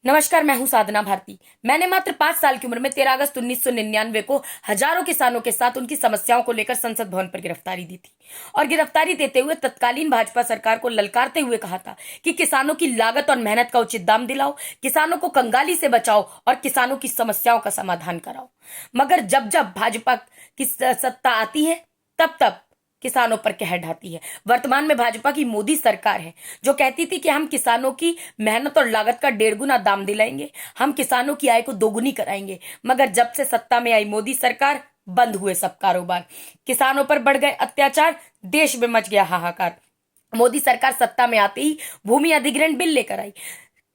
नमस्कार, मैं हूं साधना भारती। मैंने मात्र 5 साल की उम्र में 13 अगस्त 1999 को हजारों किसानों के साथ उनकी समस्याओं को लेकर संसद भवन पर गिरफ्तारी दी थी और गिरफ्तारी देते हुए तत्कालीन भाजपा सरकार को ललकारते हुए कहा था कि किसानों की लागत और मेहनत का उचित दाम दिलाओ, किसानों को कंगाली से बचाओ और किसानों की समस्याओं का समाधान कराओ। मगर जब जब भाजपा की सत्ता आती है, तब तब किसानों पर कहर ढाती है। वर्तमान में भाजपा की मोदी सरकार है जो कहती थी कि हम किसानों की मेहनत और लागत का 1.5 गुना दाम दिलाएंगे, हम किसानों की आय को दोगुनी कराएंगे। मगर जब से सत्ता में आई मोदी सरकार, बंद हुए सब कारोबार, किसानों पर बढ़ गए अत्याचार, देश में मच गया हाहाकार। मोदी सरकार सत्ता में आते ही भूमि अधिग्रहण बिल लेकर आई।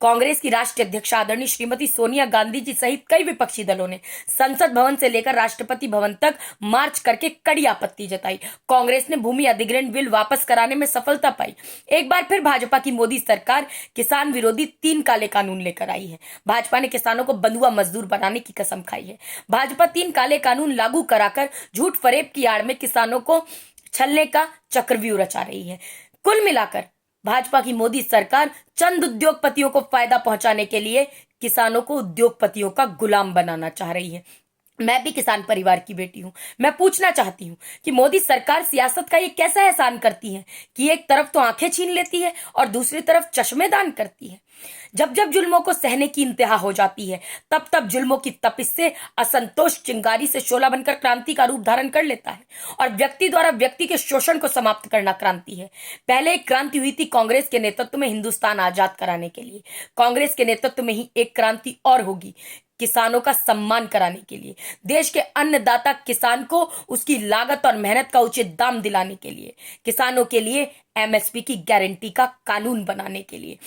कांग्रेस की राष्ट्रीय अध्यक्ष आदरणीय श्रीमती सोनिया गांधी जी सहित कई विपक्षी दलों ने संसद भवन से लेकर राष्ट्रपति भवन तक मार्च करके कड़ी आपत्ति जताई। कांग्रेस ने भूमि अधिग्रहण बिल वापस कराने में सफलता पाई। एक बार फिर भाजपा की मोदी सरकार किसान विरोधी 3 काले कानून लेकर आई है। भाजपा ने किसानों को बंधुआ मजदूर बनाने की कसम खाई है। भाजपा 3 काले कानून लागू कराकर झूठ फरेब की आड़ में किसानों को छलने का चक्रव्यूह रचा रही है। कुल मिलाकर भाजपा की मोदी सरकार चंद उद्योगपतियों को फायदा पहुंचाने के लिए किसानों को उद्योगपतियों का गुलाम बनाना चाह रही है। मैं भी किसान परिवार की बेटी हूं। मैं पूछना चाहती हूं कि मोदी सरकार सियासत का ये कैसा एहसान करती है कि एक तरफ तो आंखें छीन लेती है और दूसरी तरफ चश्मे दान करती है। जब जब जुल्मों को सहने की इंतहा हो जाती है, तब तब जुल्मों की तपिश से असंतोष चिंगारी से शोला बनकर क्रांति का रूप धारण कर लेता है और व्यक्ति द्वारा व्यक्ति के शोषण को समाप्त करना क्रांति है। पहले एक क्रांति हुई थी कांग्रेस के नेतृत्व में हिंदुस्तान आजाद कराने के लिए। कांग्रेस के नेतृत्व में ही एक क्रांति और होगी, किसानों का सम्मान कराने के लिए, देश के अन्नदाता किसान को उसकी लागत और मेहनत का उचित दाम दिलाने के लिए, किसानों के लिए एमएसपी की गारंटी का कानून बनाने के लिए।